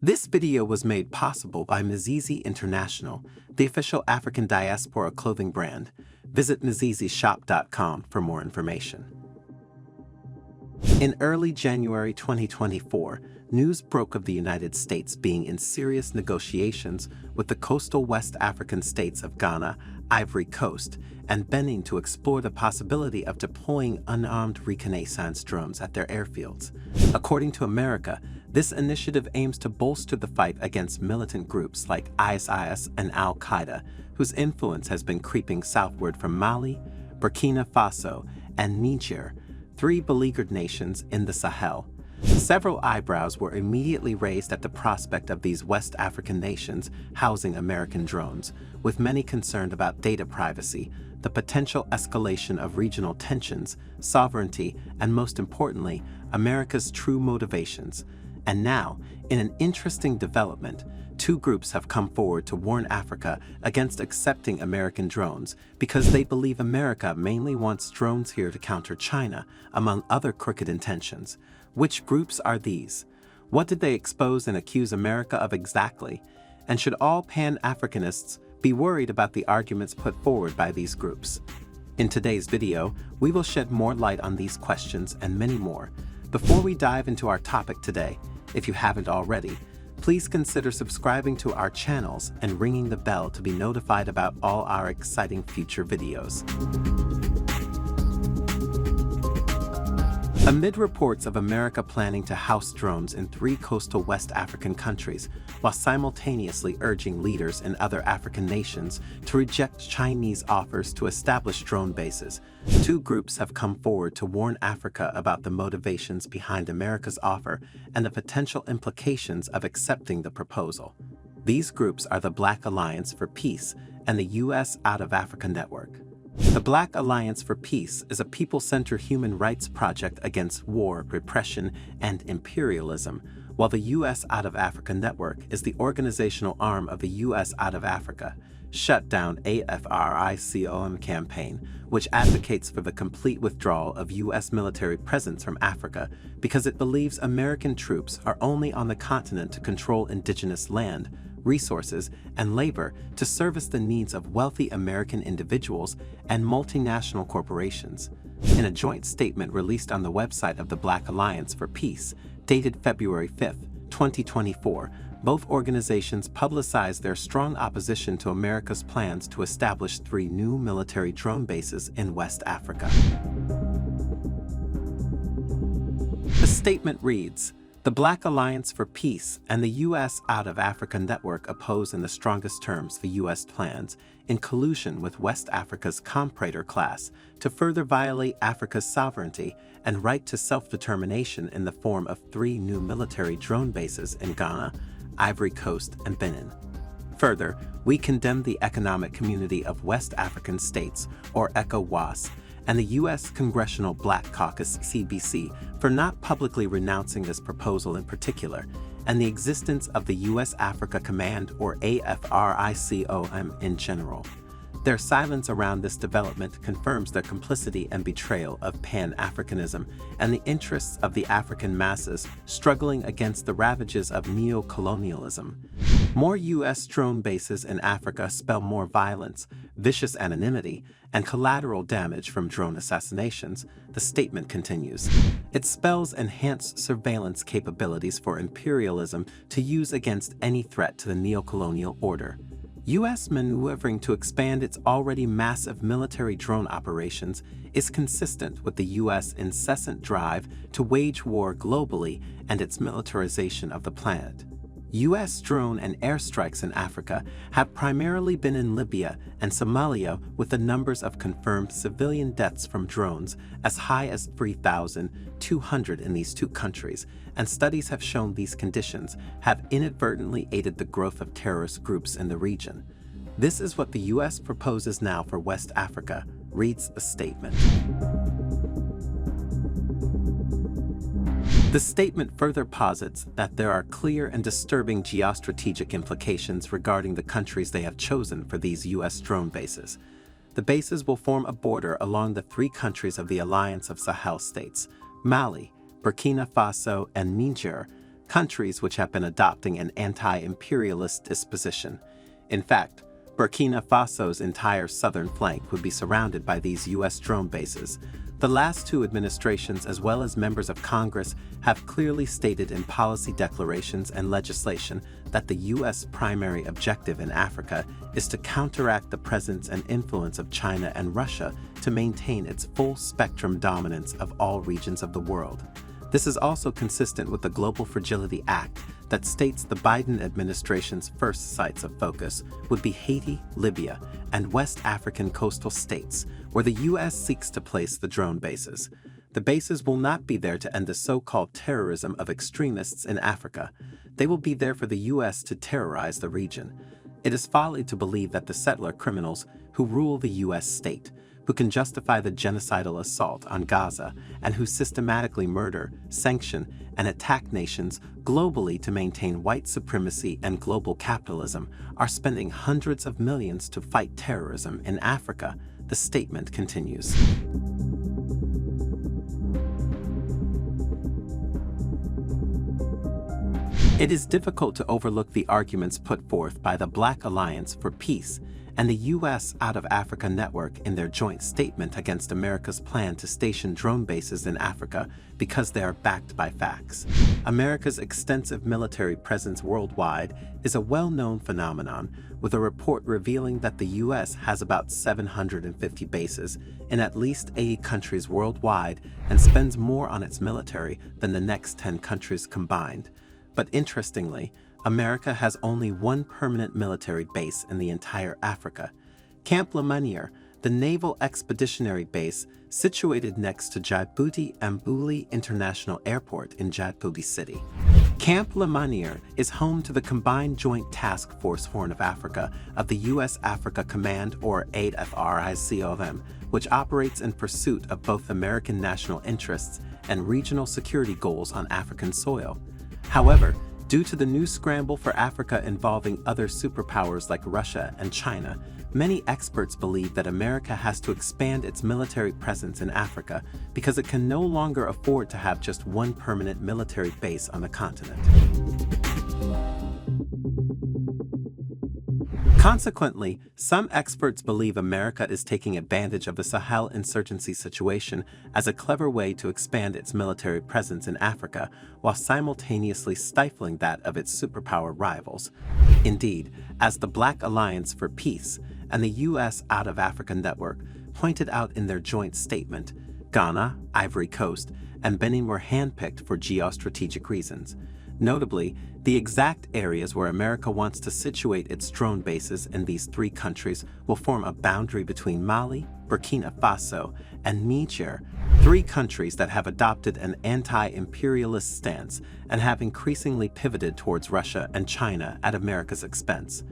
This video was made possible by Mzizi International, the official African diaspora clothing brand. Visit mzizishop.com for more information. In early January 2024, news broke of the United States being in serious negotiations with the coastal West African states of Ghana, Ivory Coast, and Benin to explore the possibility of deploying unarmed reconnaissance drones at their airfields. According to America, this initiative aims to bolster the fight against militant groups like ISIS and Al Qaeda, whose influence has been creeping southward from Mali, Burkina Faso, and Niger, three beleaguered nations in the Sahel. Several eyebrows were immediately raised at the prospect of these West African nations housing American drones, with many concerned about data privacy, the potential escalation of regional tensions, sovereignty, and most importantly, America's true motivations. And now, in an interesting development, two groups have come forward to warn Africa against accepting American drones because they believe America mainly wants drones here to counter China, among other crooked intentions. Which groups are these? What did they expose and accuse America of exactly? And should all Pan-Africanists be worried about the arguments put forward by these groups? In today's video, we will shed more light on these questions and many more. Before we dive into our topic today, if you haven't already, please consider subscribing to our channels and ringing the bell to be notified about all our exciting future videos. Amid reports of America planning to house drones in three coastal West African countries, while simultaneously urging leaders in other African nations to reject Chinese offers to establish drone bases, two groups have come forward to warn Africa about the motivations behind America's offer and the potential implications of accepting the proposal. These groups are the Black Alliance for Peace and the U.S. Out of Africa Network. The Black Alliance for Peace is a people-centered human rights project against war, repression, and imperialism, while the U.S. Out of Africa Network is the organizational arm of the U.S. Out of Africa Shut Down AFRICOM campaign, which advocates for the complete withdrawal of U.S. military presence from Africa because it believes American troops are only on the continent to control indigenous land, resources, and labor to service the needs of wealthy American individuals and multinational corporations. In a joint statement released on the website of the Black Alliance for Peace, dated February 5, 2024, both organizations publicized their strong opposition to America's plans to establish three new military drone bases in West Africa. The statement reads, "The Black Alliance for Peace and the U.S. Out of Africa Network oppose in the strongest terms the U.S. plans, in collusion with West Africa's comprador class, to further violate Africa's sovereignty and right to self-determination in the form of three new military drone bases in Ghana, Ivory Coast, and Benin. Further, we condemn the Economic Community of West African States, or ECOWAS, and the U.S. Congressional Black Caucus (CBC) for not publicly renouncing this proposal in particular, and the existence of the U.S. Africa Command, or AFRICOM, in general. Their silence around this development confirms their complicity and betrayal of Pan-Africanism and the interests of the African masses struggling against the ravages of neo-colonialism. More U.S. drone bases in Africa spell more violence, vicious anonymity, and collateral damage from drone assassinations," the statement continues. It spells enhanced surveillance capabilities for imperialism to use against any threat to the neo-colonial order. U.S. maneuvering to expand its already massive military drone operations is consistent with the U.S. incessant drive to wage war globally and its militarization of the planet. U.S. drone and airstrikes in Africa have primarily been in Libya and Somalia, with the numbers of confirmed civilian deaths from drones as high as 3,200 in these two countries, and studies have shown these conditions have inadvertently aided the growth of terrorist groups in the region. This is what the U.S. proposes now for West Africa, reads the statement. The statement further posits that there are clear and disturbing geostrategic implications regarding the countries they have chosen for these U.S. drone bases. The bases will form a border along the three countries of the Alliance of Sahel states, Mali, Burkina Faso, and Niger, countries which have been adopting an anti-imperialist disposition. In fact, Burkina Faso's entire southern flank would be surrounded by these U.S. drone bases. The last two administrations, as well as members of Congress, have clearly stated in policy declarations and legislation that the U.S. primary objective in Africa is to counteract the presence and influence of China and Russia to maintain its full-spectrum dominance of all regions of the world. This is also consistent with the Global Fragility Act that states the Biden administration's first sites of focus would be Haiti, Libya, and West African coastal states, where the U.S. seeks to place the drone bases. The bases will not be there to end the so-called terrorism of extremists in Africa. They will be there for the U.S. to terrorize the region. It is folly to believe that the settler criminals who rule the U.S. state, who can justify the genocidal assault on Gaza, and who systematically murder, sanction, and attack nations globally to maintain white supremacy and global capitalism, are spending hundreds of millions to fight terrorism in Africa, the statement continues. It is difficult to overlook the arguments put forth by the Black Alliance for Peace and the U.S. Out of Africa Network in their joint statement against America's plan to station drone bases in Africa because they are backed by facts. America's extensive military presence worldwide is a well-known phenomenon, with a report revealing that the U.S. has about 750 bases in at least 80 countries worldwide and spends more on its military than the next 10 countries combined. But interestingly, America has only one permanent military base in the entire Africa. Camp Lemonnier, the naval expeditionary base situated next to Djibouti Ambouli International Airport in Djibouti City. Camp Lemonnier is home to the Combined Joint Task Force Horn of Africa of the U.S. Africa Command, or AFRICOM, which operates in pursuit of both American national interests and regional security goals on African soil. However, due to the new scramble for Africa involving other superpowers like Russia and China, many experts believe that America has to expand its military presence in Africa because it can no longer afford to have just one permanent military base on the continent. Consequently, some experts believe America is taking advantage of the Sahel insurgency situation as a clever way to expand its military presence in Africa while simultaneously stifling that of its superpower rivals. Indeed, as the Black Alliance for Peace and the U.S. Out of Africa Network pointed out in their joint statement, Ghana, Ivory Coast, and Benin were handpicked for geostrategic reasons. Notably, the exact areas where America wants to situate its drone bases in these three countries will form a boundary between Mali, Burkina Faso, and Niger, three countries that have adopted an anti-imperialist stance and have increasingly pivoted towards Russia and China at America's expense.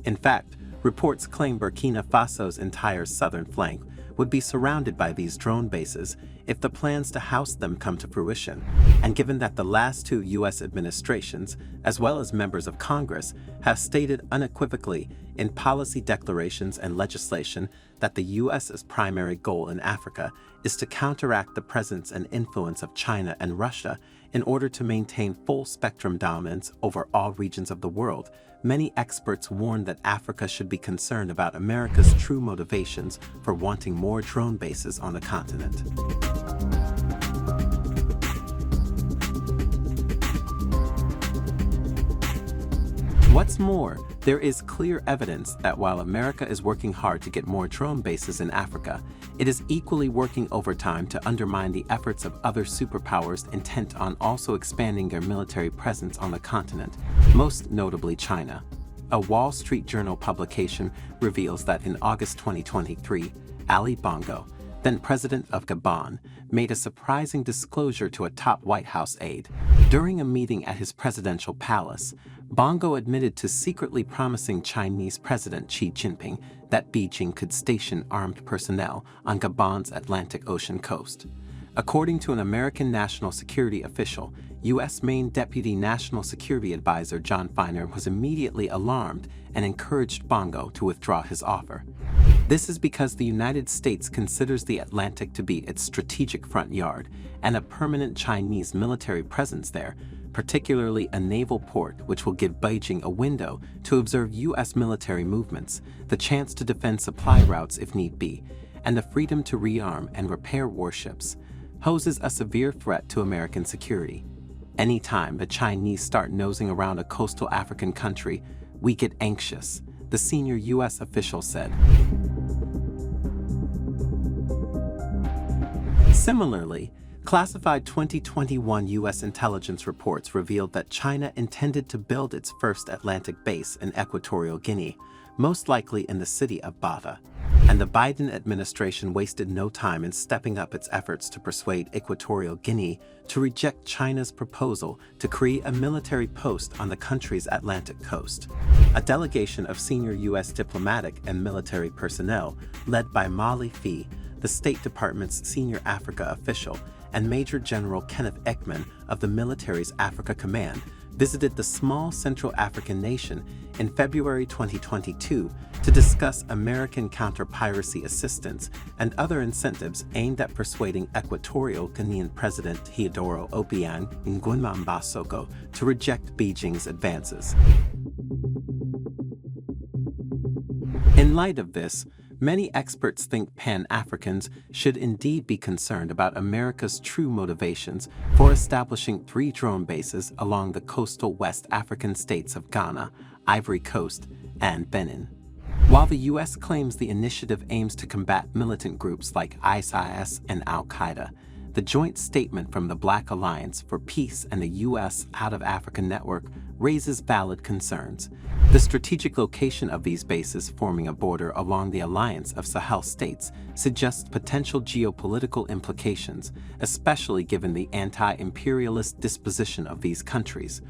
In fact, reports claim Burkina Faso's entire southern flank would be surrounded by these drone bases if the plans to house them come to fruition, and given that the last two U.S. administrations, as well as members of Congress, have stated unequivocally in policy declarations and legislation that the U.S.'s primary goal in Africa is to counteract the presence and influence of China and Russia in order to maintain full-spectrum dominance over all regions of the world, many experts warn that Africa should be concerned about America's true motivations for wanting more drone bases on the continent. What's more, there is clear evidence that while America is working hard to get more drone bases in Africa, it is equally working overtime to undermine the efforts of other superpowers intent on also expanding their military presence on the continent, most notably China. A Wall Street Journal publication reveals that in August 2023, Ali Bongo, then president of Gabon, made a surprising disclosure to a top White House aide. During a meeting at his presidential palace, Bongo admitted to secretly promising Chinese President Xi Jinping that Beijing could station armed personnel on Gabon's Atlantic Ocean coast. According to an American national security official, U.S. Maine Deputy National Security Advisor John Feiner was immediately alarmed and encouraged Bongo to withdraw his offer. This is because the United States considers the Atlantic to be its strategic front yard, and a permanent Chinese military presence there particularly a naval port which will give Beijing a window to observe U.S. military movements, the chance to defend supply routes if need be, and the freedom to rearm and repair warships, poses a severe threat to American security. Anytime the Chinese start nosing around a coastal African country, we get anxious, the senior U.S. official said. Similarly, classified 2021 U.S. intelligence reports revealed that China intended to build its first Atlantic base in Equatorial Guinea, most likely in the city of Bata, and the Biden administration wasted no time in stepping up its efforts to persuade Equatorial Guinea to reject China's proposal to create a military post on the country's Atlantic coast. A delegation of senior U.S. diplomatic and military personnel, led by Molly Fee, the State Department's senior Africa official, and Major General Kenneth Ekman of the military's Africa Command, visited the small Central African nation in February 2022 to discuss American counter-piracy assistance and other incentives aimed at persuading Equatorial Guinean President Teodoro Obiang Nguema Soko to reject Beijing's advances. In light of this, many experts think Pan-Africans should indeed be concerned about America's true motivations for establishing 3 drone bases along the coastal West African states of Ghana, Ivory Coast, and Benin. While the U.S. claims the initiative aims to combat militant groups like ISIS and Al Qaeda, the joint statement from the Black Alliance for Peace and the U.S. Out of Africa Network raises valid concerns. The strategic location of these bases forming a border along the alliance of Sahel states suggests potential geopolitical implications, especially given the anti-imperialist disposition of these countries.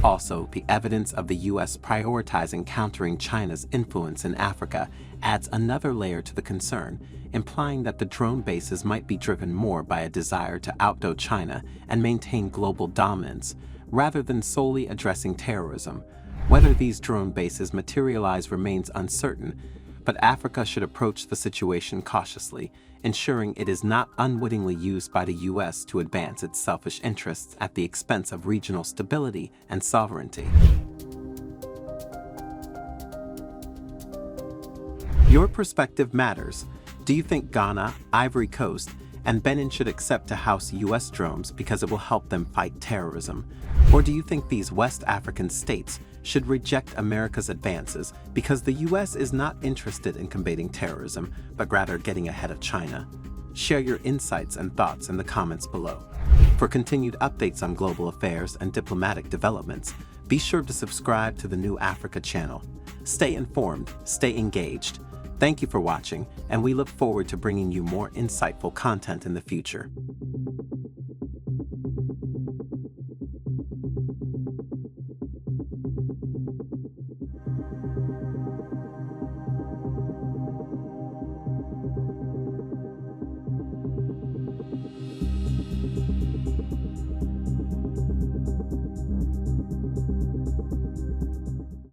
Also, the evidence of the U.S. prioritizing countering China's influence in Africa adds another layer to the concern, implying that the drone bases might be driven more by a desire to outdo China and maintain global dominance, rather than solely addressing terrorism. Whether these drone bases materialize remains uncertain, but Africa should approach the situation cautiously, ensuring it is not unwittingly used by the U.S. to advance its selfish interests at the expense of regional stability and sovereignty. Your perspective matters. Do you think Ghana, Ivory Coast, and Benin should accept to house U.S. drones because it will help them fight terrorism? Or do you think these West African states should reject America's advances because the U.S. is not interested in combating terrorism, but rather getting ahead of China? Share your insights and thoughts in the comments below. For continued updates on global affairs and diplomatic developments, be sure to subscribe to the New Africa channel. Stay informed, stay engaged. Thank you for watching, and we look forward to bringing you more insightful content in the future.